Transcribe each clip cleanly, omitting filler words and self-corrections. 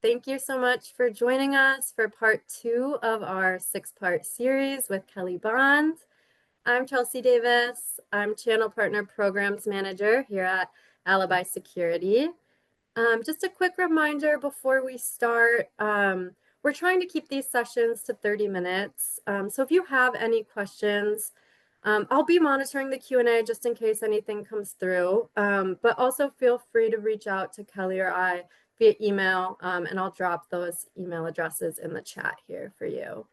Thank you so much for joining us for part 2 of our 6-part series with Kelly Bond. I'm Chelsea Davis. I'm Channel Partner Programs Manager here at Alibi Security. Just a quick reminder before we start, we're trying to keep these sessions to 30 minutes. So if you have any questions, I'll be monitoring the Q&A just in case anything comes through, but also feel free to reach out to Kelly or I via email, and I'll drop those email addresses in the chat here for you.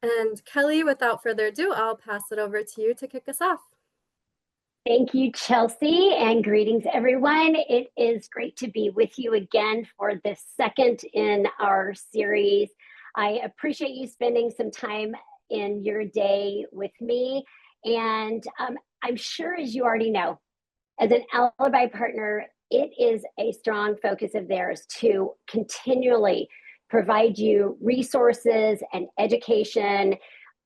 And Kelly, without further ado, I'll pass it over to you to kick us off. Thank you, Chelsea, and greetings, everyone. It is great to be with you again for the second in our series. I appreciate you spending some time in your day with me. And I'm sure, as you already know, as an Alibi partner, it is a strong focus of theirs to continually provide you resources and education,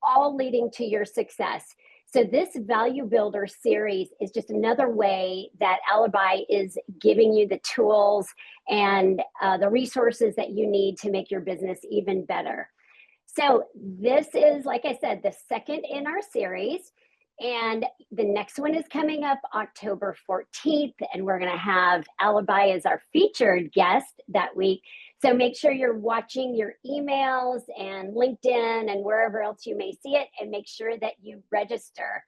all leading to your success. So this Value Builder series is just another way that Alibi is giving you the tools and the resources that you need to make your business even better. So this is, like I said, the second in our series, and the next one is coming up October 14th, and we're going to have Alibi as our featured guest that week. So make sure you're watching your emails and LinkedIn and wherever else you may see it, and make sure that you register.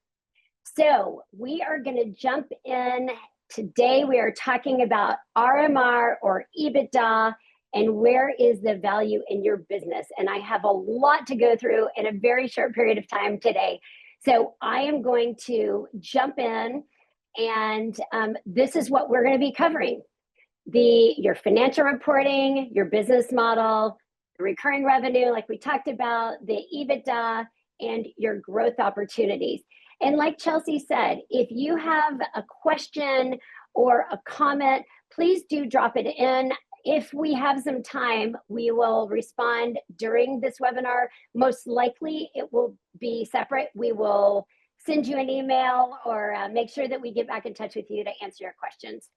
So we are going to jump in. Today we are talking about RMR or EBITDA and where is the value in your business. And I have a lot to go through in a very short period of time today. So I am going to jump in, and this is what we're going to be covering. Your financial reporting, your business model, the recurring revenue, like we talked about, the EBITDA, and your growth opportunities. And like Chelsea said, if you have a question or a comment, please do drop it in. If we have some time, we will respond during this webinar. Most likely it will be separate. We will send you an email or make sure that we get back in touch with you to answer your questions.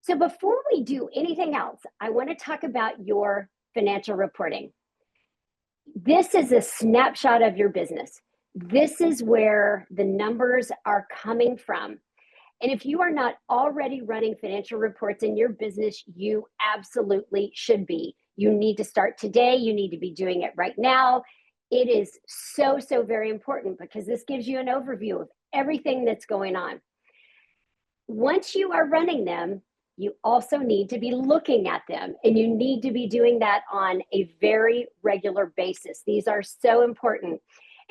So before we do anything else, I want to talk about your financial reporting. This is a snapshot of your business. This is where the numbers are coming from. And if you are not already running financial reports in your business, you absolutely should be. You need to start today. You need to be doing it right now. It is so, so very important because this gives you an overview of everything that's going on. Once you are running them, you also need to be looking at them, and you need to be doing that on a very regular basis. These are so important.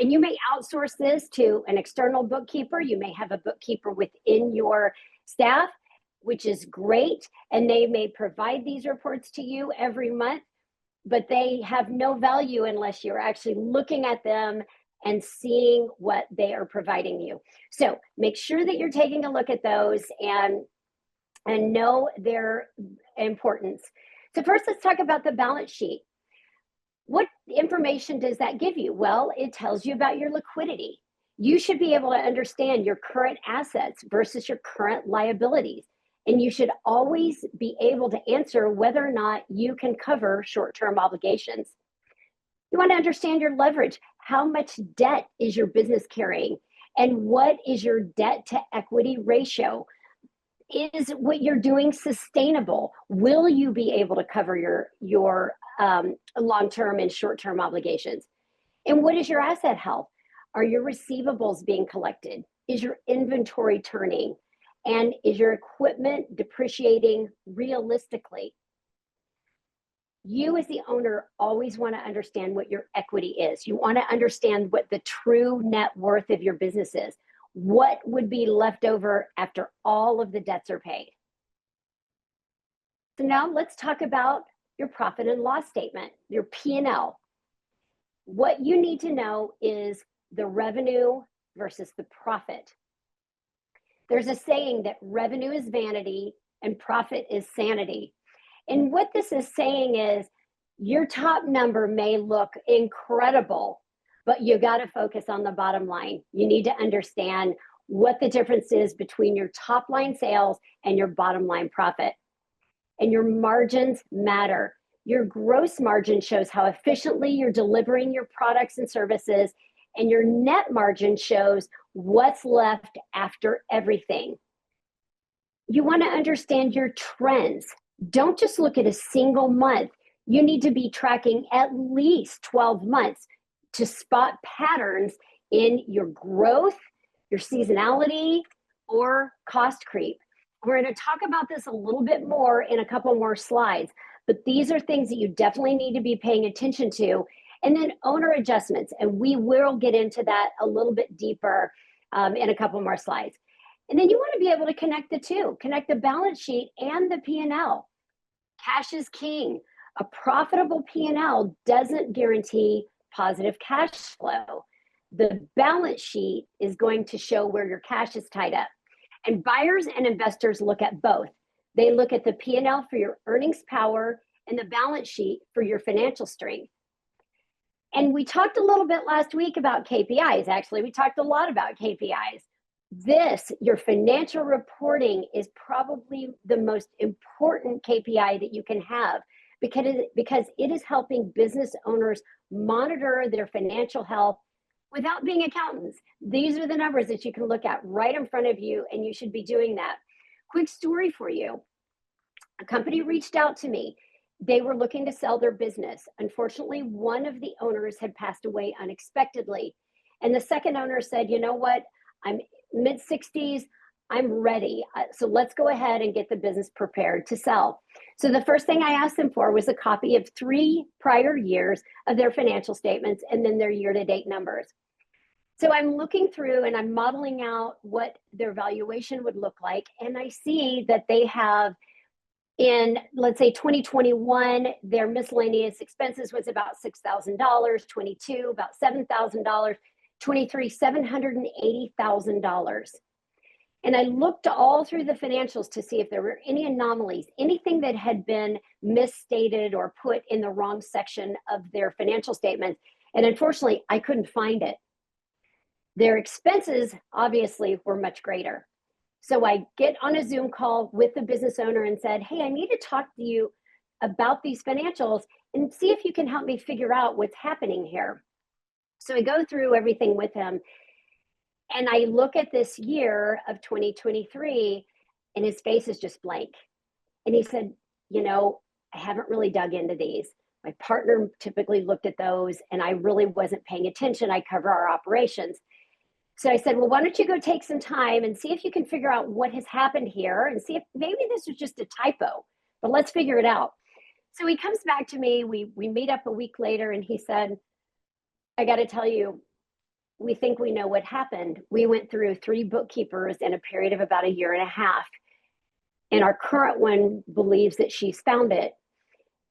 And you may outsource this to an external bookkeeper. You may have a bookkeeper within your staff, which is great. And they may provide these reports to you every month, but they have no value unless you're actually looking at them and seeing what they are providing you. So make sure that you're taking a look at those and know their importance. So first, let's talk about the balance sheet. What information does that give you? Well, it tells you about your liquidity. You should be able to understand your current assets versus your current liabilities. And you should always be able to answer whether or not you can cover short-term obligations. You want to understand your leverage. How much debt is your business carrying? And what is your debt to equity ratio? Is what you're doing sustainable? Will you be able to cover your long-term and short-term obligations? And what is your asset health? Are your receivables being collected? Is your inventory turning? And is your equipment depreciating realistically? You as the owner always want to understand what your equity is. You want to understand what the true net worth of your business is. What would be left over after all of the debts are paid? So now let's talk about your profit and loss statement, your P&L. What you need to know is the revenue versus the profit. There's a saying that revenue is vanity and profit is sanity. And what this is saying is your top number may look incredible, but you got to focus on the bottom line. You need to understand what the difference is between your top line sales and your bottom line profit. and your margins matter. Your gross margin shows how efficiently you're delivering your products and services, and your net margin shows what's left after everything. You want to understand your trends. Don't just look at a single month. You need to be tracking at least 12 months to spot patterns in your growth, your seasonality, or cost creep. We're going to talk about this a little bit more in a couple more slides, but these are things that you definitely need to be paying attention to. And then owner adjustments, and we will get into that a little bit deeper in a couple more slides. And then you want to be able to connect the two, connect the balance sheet and the P&L. Cash is king. A profitable P&L doesn't guarantee positive cash flow. The balance sheet is going to show where your cash is tied up. And buyers and investors look at both. They look at the P&L for your earnings power and the balance sheet for your financial strength. And we talked a little bit last week about KPIs. Actually, we talked a lot about KPIs. Your financial reporting is probably the most important KPI that you can have because it is helping business owners monitor their financial health without being accountants. These are the numbers that you can look at right in front of you, and you should be doing that. Quick story for you. A company reached out to me. They were looking to sell their business. Unfortunately, one of the owners had passed away unexpectedly. And the second owner said, you know what? I'm mid-60s. I'm ready. So let's go ahead and get the business prepared to sell. So the first thing I asked them for was a copy of 3 prior years of their financial statements and then their year-to-date numbers. So I'm looking through and I'm modeling out what their valuation would look like. And I see that they have in, let's say 2021, their miscellaneous expenses was about $6,000, 22, about $7,000, 23, $780,000. And I looked all through the financials to see if there were any anomalies, anything that had been misstated or put in the wrong section of their financial statements. And unfortunately, I couldn't find it. Their expenses obviously were much greater. So I get on a Zoom call with the business owner and said, hey, I need to talk to you about these financials and see if you can help me figure out what's happening here. So I go through everything with him. And I look at this year of 2023 and his face is just blank. And he said, you know, I haven't really dug into these. My partner typically looked at those and I really wasn't paying attention. I cover our operations. So I said, well, why don't you go take some time and see if you can figure out what has happened here and see if maybe this was just a typo, but let's figure it out. So he comes back to me, we meet up a week later and he said, I got to tell you, we think we know what happened. We went through 3 bookkeepers in a period of about 1.5 years. And our current one believes that she's found it.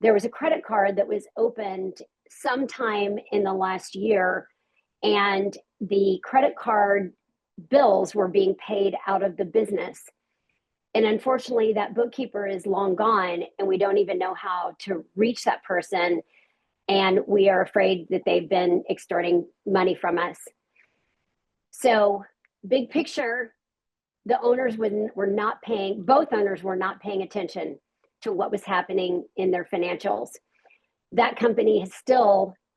There was a credit card that was opened sometime in the last year, and the credit card bills were being paid out of the business. And unfortunately, that bookkeeper is long gone, and we don't even know how to reach that person. And we are afraid that they've been extorting money from us. So big picture, the owners were not paying, both owners were not paying attention to what was happening in their financials. That company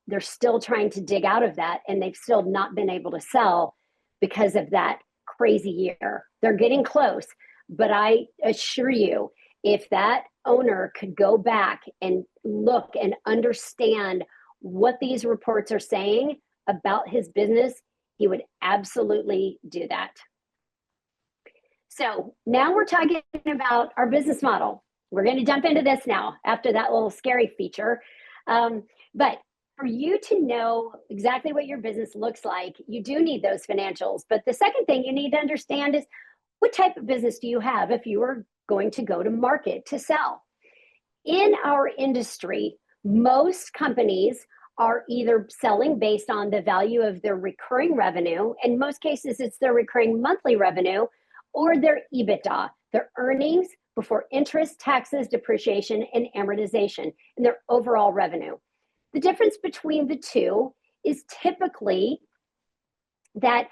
they're still trying to dig out of that, and they've still not been able to sell because of that crazy year. They're getting close, but I assure you, if that owner could go back and look and understand what these reports are saying about his business, he would absolutely do that. So now we're talking about our business model. We're going to jump into this now after that little scary feature. But for you to know exactly what your business looks like, you do need those financials. But the second thing you need to understand is what type of business do you have if you are going to go to market to sell? In our industry, most companies are either selling based on the value of their recurring revenue. In most cases, it's their recurring monthly revenue or their EBITDA, their earnings before interest, taxes, depreciation, and amortization, and their overall revenue. The difference between the two is typically that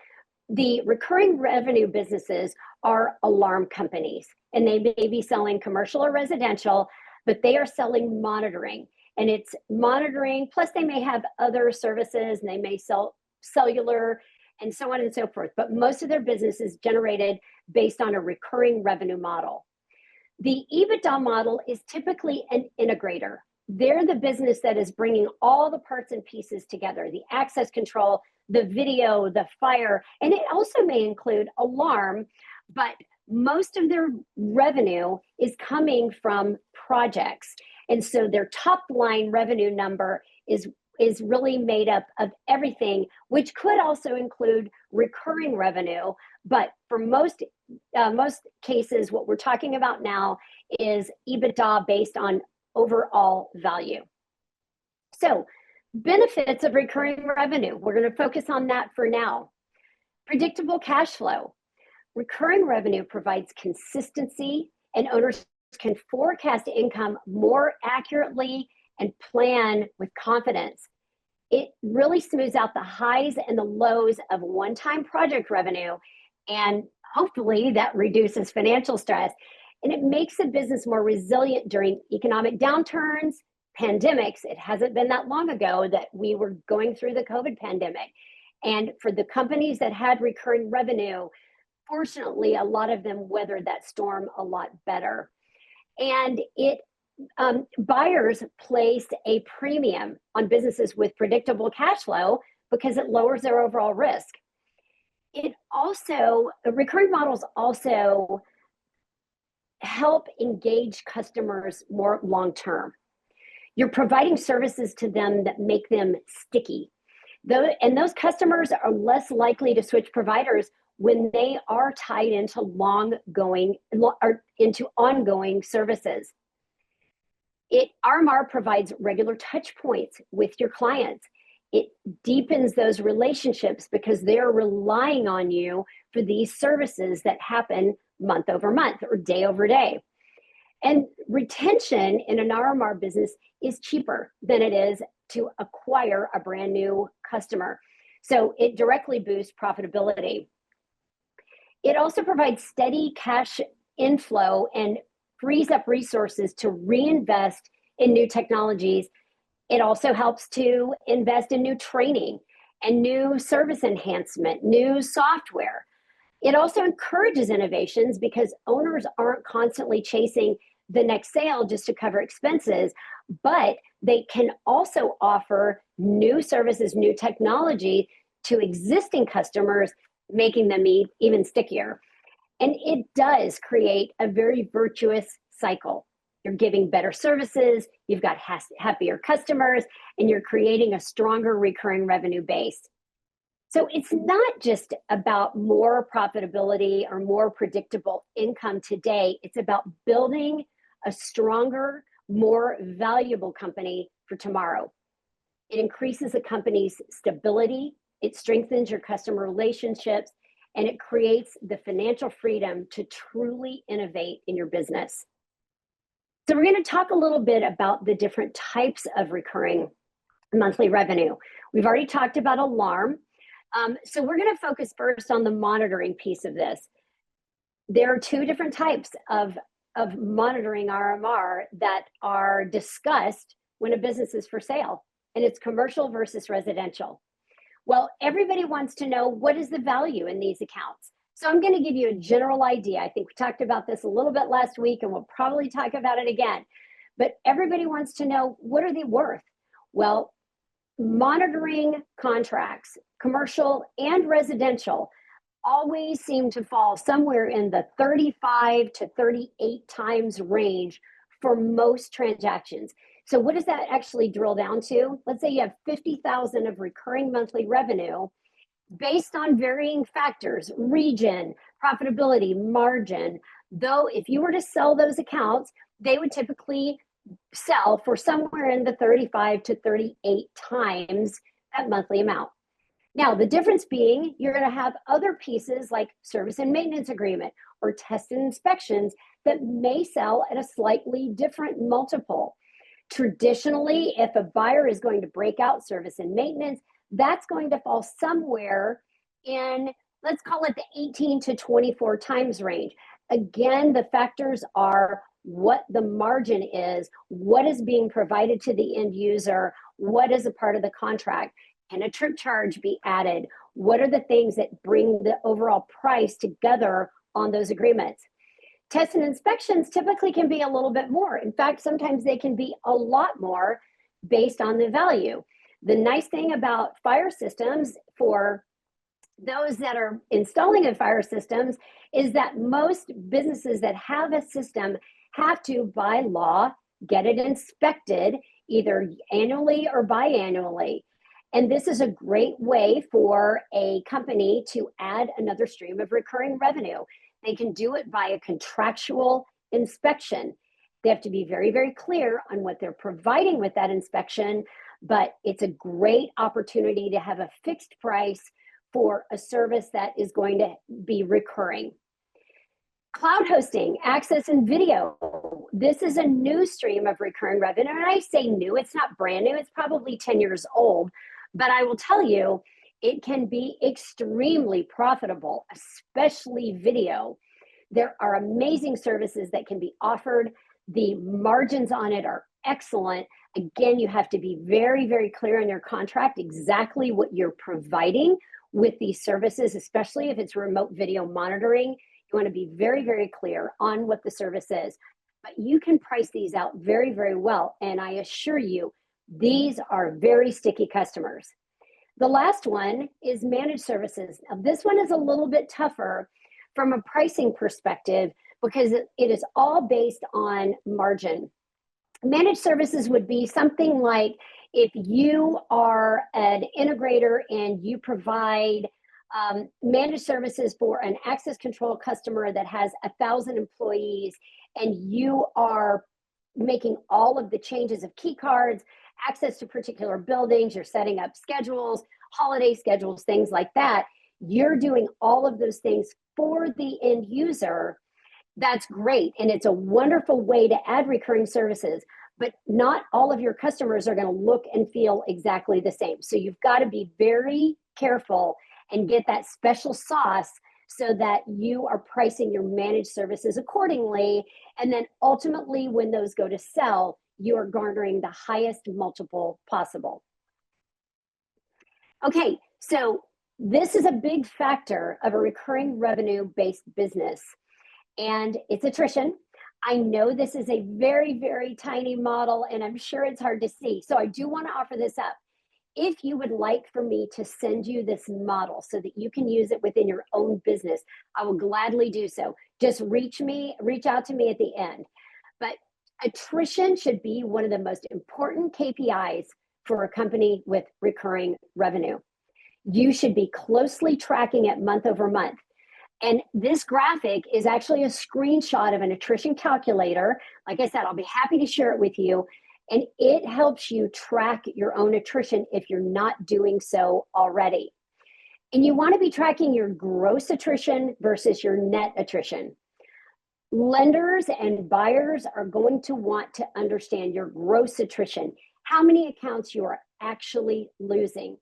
The recurring revenue businesses are alarm companies, and they may be selling commercial or residential, but they are selling monitoring. And it's monitoring, plus they may have other services, and they may sell cellular and so on and so forth. But most of their business is generated based on a recurring revenue model. The EBITDA model is typically an integrator. They're the business that is bringing all the parts and pieces together, the access control, the video, the fire, and it also may include alarm, but most of their revenue is coming from projects. And so their top line revenue number is really made up of everything, which could also include recurring revenue. But for most cases, what we're talking about now is EBITDA based on overall value. So benefits of recurring revenue, we're going to focus on that for now. Predictable cash flow. Recurring revenue provides consistency, and owners can forecast income more accurately and plan with confidence. It really smooths out the highs and the lows of one-time project revenue, and hopefully that reduces financial stress. And it makes the business more resilient during economic downturns, pandemics. It hasn't been that long ago that we were going through the COVID pandemic. And for the companies that had recurring revenue, fortunately, a lot of them weathered that storm a lot better. And buyers place a premium on businesses with predictable cash flow because it lowers their overall risk. Recurring models also help engage customers more long-term. You're providing services to them that make them sticky. And those customers are less likely to switch providers when they are tied into ongoing services. RMR provides regular touch points with your clients. It deepens those relationships because they're relying on you for these services that happen month over month or day over day. And retention in an RMR business is cheaper than it is to acquire a brand new customer. So it directly boosts profitability. It also provides steady cash inflow and frees up resources to reinvest in new technologies. It also helps to invest in new training and new service enhancement, new software. It also encourages innovations because owners aren't constantly chasing the next sale just to cover expenses, but they can also offer new services, new technology to existing customers, making them even stickier. And it does create a very virtuous cycle. You're giving better services, you've got happier customers, and you're creating a stronger recurring revenue base. So it's not just about more profitability or more predictable income today. It's about building a stronger, more valuable company for tomorrow. It increases a company's stability, it strengthens your customer relationships, and it creates the financial freedom to truly innovate in your business. So we're going to talk a little bit about the different types of recurring monthly revenue. We've already talked about alarm. So we're going to focus first on the monitoring piece of this. There are two different types of monitoring RMR that are discussed when a business is for sale, and it's commercial versus residential. Well, everybody wants to know what is the value in these accounts. So I'm going to give you a general idea. I think we talked about this a little bit last week, and we'll probably talk about it again. But everybody wants to know, what are they worth? Well, monitoring contracts, commercial and residential, always seem to fall somewhere in the 35 to 38 times range for most transactions. So what does that actually drill down to? Let's say you have 50,000 of recurring monthly revenue based on varying factors, region, profitability, margin. Though if you were to sell those accounts, they would typically sell for somewhere in the 35 to 38 times that monthly amount. Now, the difference being you're going to have other pieces like service and maintenance agreement or test and inspections that may sell at a slightly different multiple. Traditionally, if a buyer is going to break out service and maintenance, that's going to fall somewhere in let's call it the 18 to 24 times range. Again, the factors are what the margin is, what is being provided to the end user, what is a part of the contract. Can a trip charge be added? What are the things that bring the overall price together on those agreements? Tests and inspections typically can be a little bit more. In fact, sometimes they can be a lot more based on the value. The nice thing about fire systems for those that are installing in fire systems is that most businesses that have a system have to, by law, get it inspected either annually or biannually. And this is a great way for a company to add another stream of recurring revenue. They can do it by a contractual inspection. They have to be very, very clear on what they're providing with that inspection, but it's a great opportunity to have a fixed price for a service that is going to be recurring. Cloud hosting, access and video. This is a new stream of recurring revenue. And I say new, it's not brand new, it's probably 10 years old, but I will tell you, it can be extremely profitable, especially video. There are amazing services that can be offered. The margins on it are excellent. Again, you have to be very, very clear in your contract exactly what you're providing with these services, especially if it's remote video monitoring. You want to be very, very clear on what the service is. But you can price these out very, very well. And I assure you, these are very sticky customers. The last one is managed services. Now, this one is a little bit tougher from a pricing perspective because it is all based on margin. Managed services would be something like if you are an integrator and you provide managed services for an access control customer that has 1,000 employees, and you are making all of the changes of key cards, access to particular buildings, you're setting up schedules, holiday schedules, things like that. You're doing all of those things for the end user. That's great. And it's a wonderful way to add recurring services, but not all of your customers are going to look and feel exactly the same. So you've got to be very careful and get that special sauce so that you are pricing your managed services accordingly. And then ultimately, when those go to sell, you are garnering the highest multiple possible. Okay, so this is a big factor of a recurring revenue-based business, and it's attrition. I know this is a very, very tiny model, and I'm sure it's hard to see. So I do want to offer this up. If you would like for me to send you this model so that you can use it within your own business, I will gladly do so. Just reach out to me at the end. But attrition should be one of the most important KPIs for a company with recurring revenue. You should be closely tracking it month over month. And this graphic is actually a screenshot of an attrition calculator. Like I said, I'll be happy to share it with you. And it helps you track your own attrition if you're not doing so already. And you want to be tracking your gross attrition versus your net attrition. Lenders and buyers are going to want to understand your gross attrition, how many accounts you are actually losing.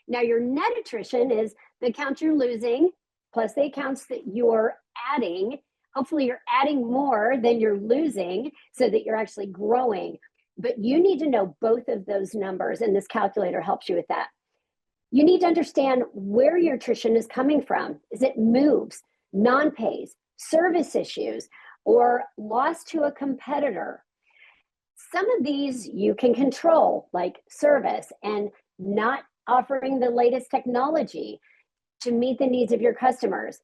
Now, your net attrition is the accounts you're losing plus the accounts that you're adding. Hopefully, you're adding more than you're losing so that you're actually growing. But you need to know both of those numbers, and this calculator helps you with that. You need to understand where your attrition is coming from. Is it moves, non-pays, service issues, or loss to a competitor? Some of these you can control, like service and not offering the latest technology to meet the needs of your customers.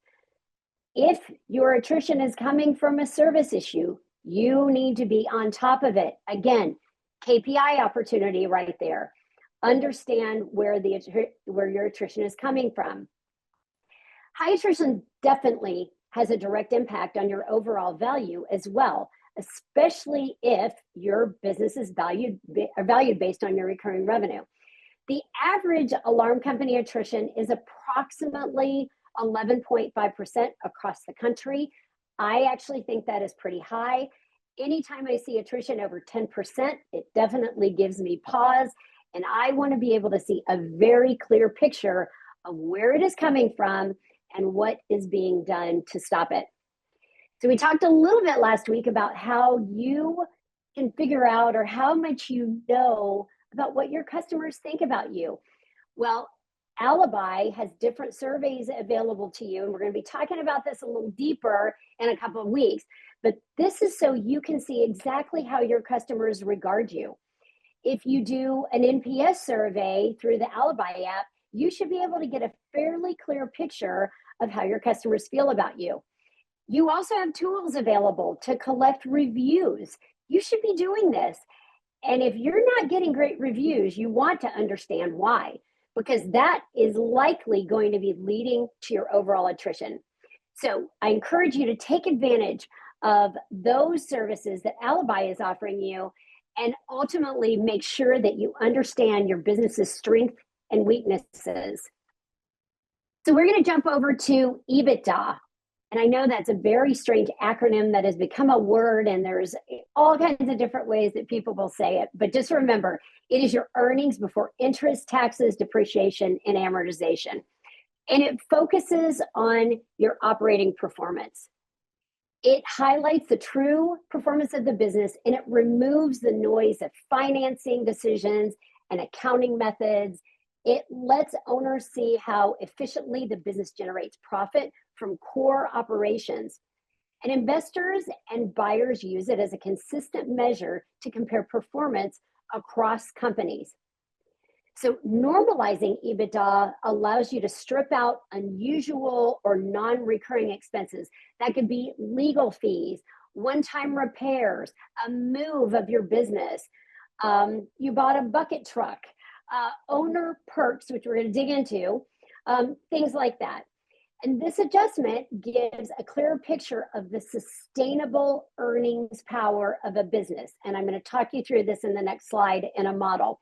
If your attrition is coming from a service issue, you need to be on top of it. Again, KPI opportunity right there. Understand where your attrition is coming from. High attrition definitely has a direct impact on your overall value as well, especially if your business is valued based on your recurring revenue. The average alarm company attrition is approximately 11.5% across the country. I actually think that is pretty high. Anytime I see attrition over 10%, it definitely gives me pause. And I want to be able to see a very clear picture of where it is coming from and what is being done to stop it. So we talked a little bit last week about how you can figure out or how much you know about what your customers think about you. Well, Alibi has different surveys available to you, and we're going to be talking about this a little deeper in a couple of weeks. But this is so you can see exactly how your customers regard you. If you do an NPS survey through the Alibi app, you should be able to get a fairly clear picture of how your customers feel about you. You also have tools available to collect reviews. You should be doing this. And if you're not getting great reviews, you want to understand why, because that is likely going to be leading to your overall attrition. So I encourage you to take advantage of those services that Alibi is offering you and ultimately make sure that you understand your business's strengths and weaknesses. So we're going to jump over to EBITDA. And I know that's a very strange acronym that has become a word, and there's all kinds of different ways that people will say it. But just remember, it is your earnings before interest, taxes, depreciation, and amortization. And it focuses on your operating performance. It highlights the true performance of the business, and it removes the noise of financing decisions and accounting methods. It lets owners see how efficiently the business generates profit from core operations. And investors and buyers use it as a consistent measure to compare performance across companies. So normalizing EBITDA allows you to strip out unusual or non-recurring expenses. That could be legal fees, one-time repairs, a move of your business. You bought a bucket truck, owner perks, which we're going to dig into, things like that. And this adjustment gives a clearer picture of the sustainable earnings power of a business. And I'm going to talk you through this in the next slide in a model.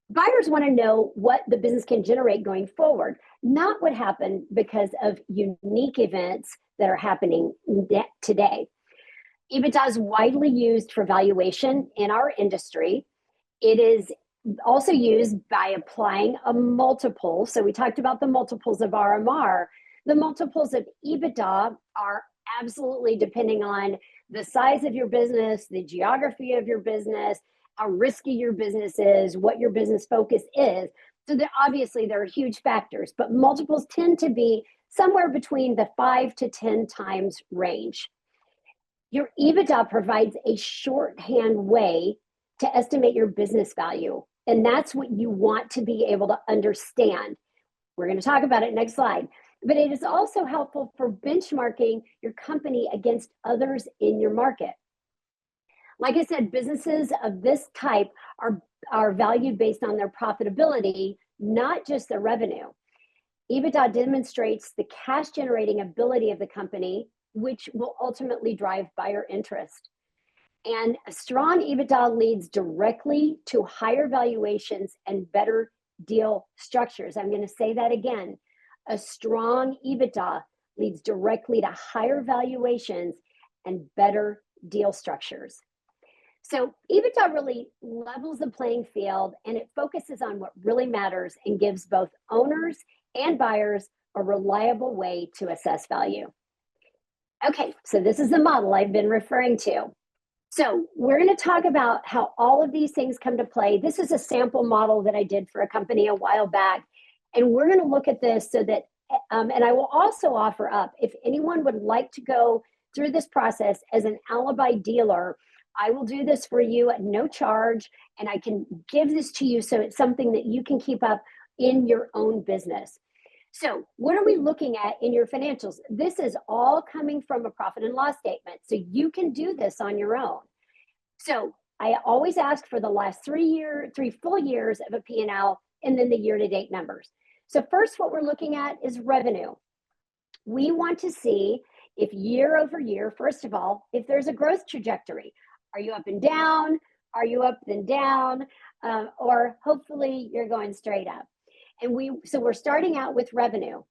Buyers want to know what the business can generate going forward, not what happened because of unique events that are happening today. EBITDA is widely used for valuation in our industry. It is also used by applying a multiple. So we talked about the multiples of RMR. The multiples of EBITDA are absolutely depending on the size of your business, the geography of your business, how risky your business is, what your business focus is. So obviously there are huge factors, but multiples tend to be somewhere between the 5 to 10 times range. Your EBITDA provides a shorthand way to estimate your business value, and that's what you want to be able to understand. We're going to talk about it next slide. But it is also helpful for benchmarking your company against others in your market. Like I said, businesses of this type are valued based on their profitability, not just their revenue. EBITDA demonstrates the cash generating ability of the company, which will ultimately drive buyer interest. And a strong EBITDA leads directly to higher valuations and better deal structures. I'm going to say that again. A strong EBITDA leads directly to higher valuations and better deal structures. So EBITDA really levels the playing field, and it focuses on what really matters and gives both owners and buyers a reliable way to assess value. Okay, so this is the model I've been referring to. So we're going to talk about how all of these things come to play. This is a sample model that I did for a company a while back. And we're going to look at this so that, and I will also offer up, if anyone would like to go through this process as an Alibi dealer, I will do this for you at no charge, and I can give this to you so it's something that you can keep up in your own business. So what are we looking at in your financials? This is all coming from a profit and loss statement, so you can do this on your own. So I always ask for the last 3 full years of a P&L and then the year-to-date numbers. So first, what we're looking at is revenue. We want to see if year over year, first of all, if there's a growth trajectory. Are you up and down? Are you up and down? Or hopefully you're going straight up. And so we're starting out with revenue.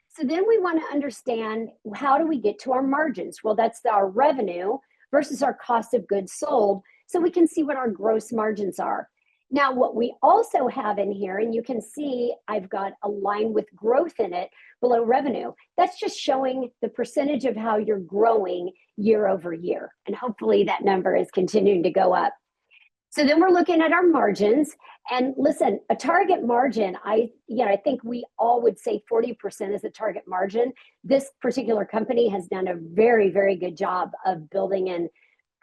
So then we want to understand, how do we get to our margins? Well, that's our revenue versus our cost of goods sold, so we can see what our gross margins are. Now, what we also have in here, and you can see I've got a line with growth in it below revenue. That's just showing the percentage of how you're growing year over year. And hopefully that number is continuing to go up. So then we're looking at our margins. And listen, a target margin, I think we all would say 40% is a target margin. This particular company has done a very, very good job of building in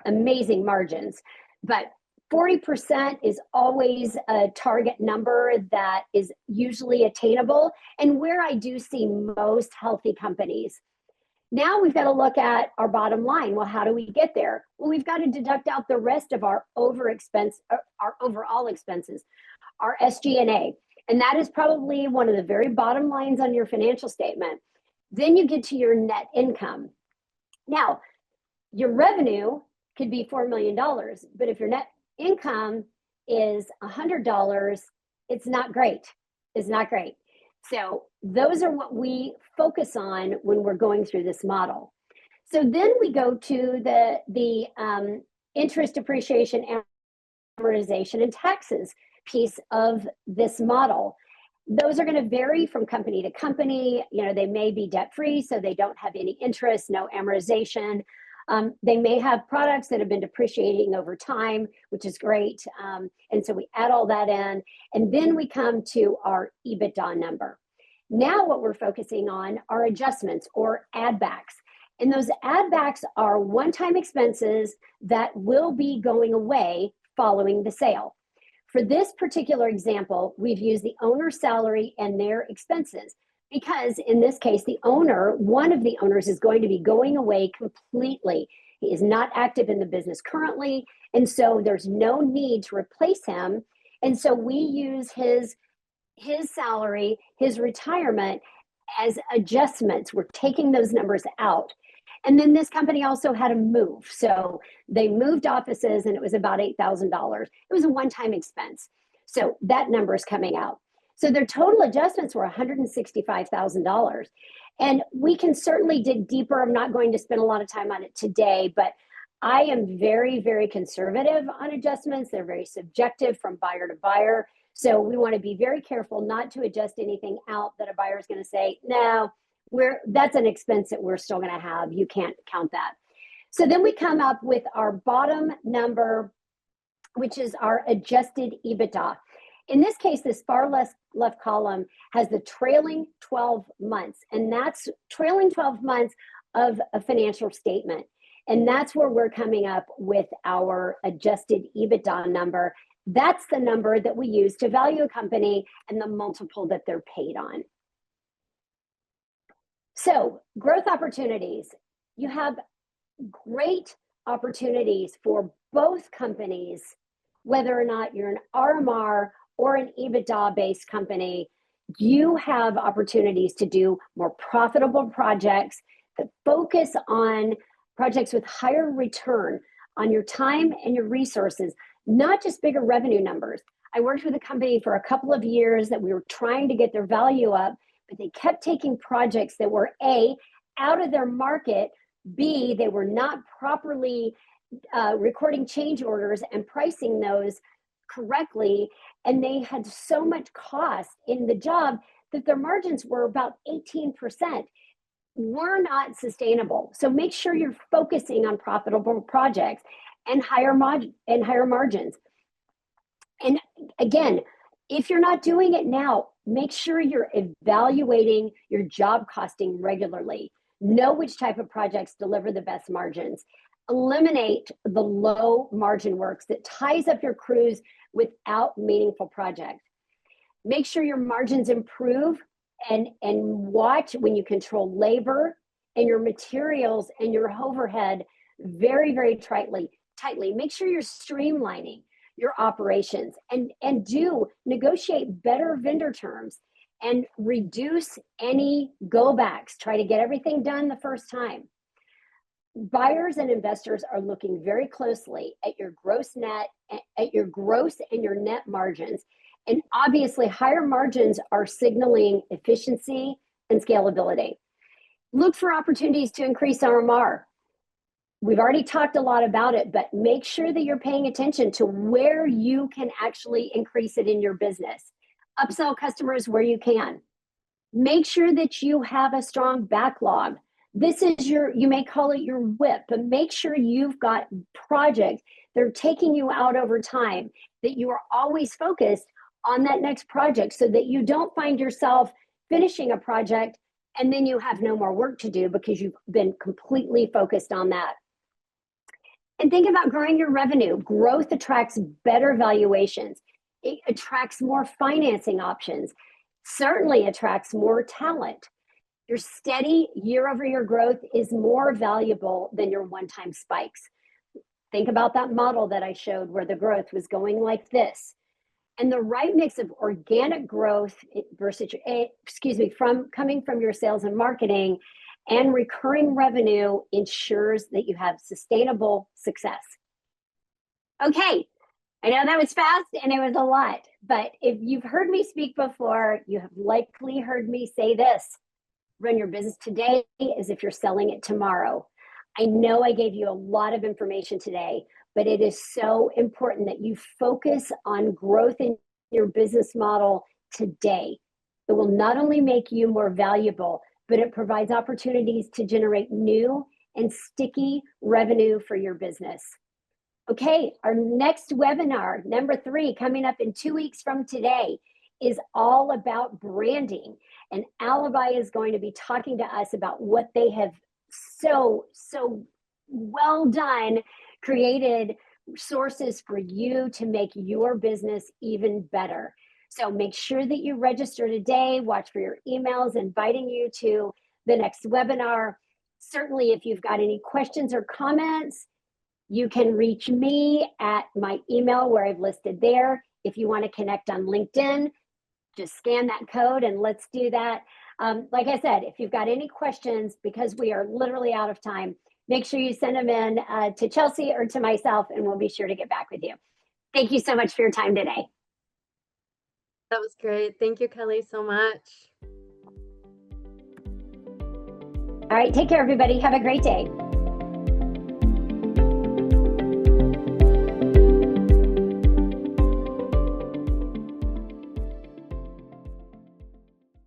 amazing margins. But 40% is always a target number that is usually attainable, and where I do see most healthy companies. Now we've got to look at our bottom line. Well, how do we get there? Well, we've got to deduct out the rest of our overall expenses, our SG&A, and that is probably one of the very bottom lines on your financial statement. Then you get to your net income. Now, your revenue could be $4 million, but if your net income is $100, it's not great. It's not great. So those are what we focus on when we're going through this model. So then we go to the interest, depreciation, amortization, and taxes piece of this model. Those are going to vary from company to company. They may be debt-free, so they don't have any interest, no amortization. They may have products that have been depreciating over time, which is great. And so we add all that in, and then we come to our EBITDA number. Now what we're focusing on are adjustments or add backs. And those add backs are one-time expenses that will be going away following the sale. For this particular example, we've used the owner's salary and their expenses, because in this case, one of the owners is going to be going away completely. He is not active in the business currently, and so there's no need to replace him. And so we use his salary, his retirement as adjustments. We're taking those numbers out. And then this company also had a move. So they moved offices, and it was about $8,000. It was a one-time expense. So that number is coming out. So their total adjustments were $165,000. And we can certainly dig deeper. I'm not going to spend a lot of time on it today, but I am very, very conservative on adjustments. They're very subjective from buyer to buyer. So we want to be very careful not to adjust anything out that a buyer is going to say, no, that's an expense that we're still going to have. You can't count that. So then we come up with our bottom number, which is our adjusted EBITDA. In this case, this far left column has the trailing 12 months, and that's trailing 12 months of a financial statement. And that's where we're coming up with our adjusted EBITDA number. That's the number that we use to value a company and the multiple that they're paid on. So, growth opportunities. You have great opportunities for both companies, whether or not you're an RMR or an EBITDA-based company. You have opportunities to do more profitable projects that focus on projects with higher return on your time and your resources, not just bigger revenue numbers. I worked with a company for a couple of years that we were trying to get their value up, but they kept taking projects that were A, out of their market, B, they were not properly recording change orders and pricing those correctly, and they had so much cost in the job that their margins were about 18%. Were not sustainable. So make sure you're focusing on profitable projects and higher margins. And again, if you're not doing it now, make sure you're evaluating your job costing regularly. Know which type of projects deliver the best margins. Eliminate the low margin works that ties up your crews without meaningful projects. Make sure your margins improve, and watch when you control labor and your materials and your overhead very, very tightly. Make sure you're streamlining your operations and do negotiate better vendor terms and reduce any go backs. Try to get everything done the first time. Buyers and investors are looking very closely at your gross and your net margins. And obviously, higher margins are signaling efficiency and scalability. Look for opportunities to increase RMR. we've already talked a lot about it, but make sure that you're paying attention to where you can actually increase it in your business. Upsell customers where you can. Make sure that you have a strong backlog. This is your, you may call it your whip, but make sure you've got projects that are taking you out over time, that you are always focused on that next project so that you don't find yourself finishing a project and then you have no more work to do because you've been completely focused on that. And think about growing your revenue. Growth attracts better valuations. It attracts more financing options, certainly attracts more talent. Your steady year-over-year growth is more valuable than your one-time spikes. Think about that model that I showed where the growth was going like this. And the right mix of organic growth versus, coming from your sales and marketing and recurring revenue ensures that you have sustainable success. Okay, I know that was fast and it was a lot, but if you've heard me speak before, you have likely heard me say this: run your business today as if you're selling it tomorrow. I know I gave you a lot of information today, but it is so important that you focus on growth in your business model today. It will not only make you more valuable, but it provides opportunities to generate new and sticky revenue for your business. Okay, our next webinar, number 3, coming up in 2 weeks from today, is all about branding. And Alibi is going to be talking to us about what they have so well done, created sources for you to make your business even better. So make sure that you register today, watch for your emails inviting you to the next webinar. Certainly, if you've got any questions or comments, you can reach me at my email where I've listed there. If you want to connect on LinkedIn, just scan that code and let's do that. Like I said, if you've got any questions, because we are literally out of time, make sure you send them in to Chelsea or to myself and we'll be sure to get back with you. Thank you so much for your time today. That was great. Thank you, Kelly, so much. All right, take care, everybody. Have a great day.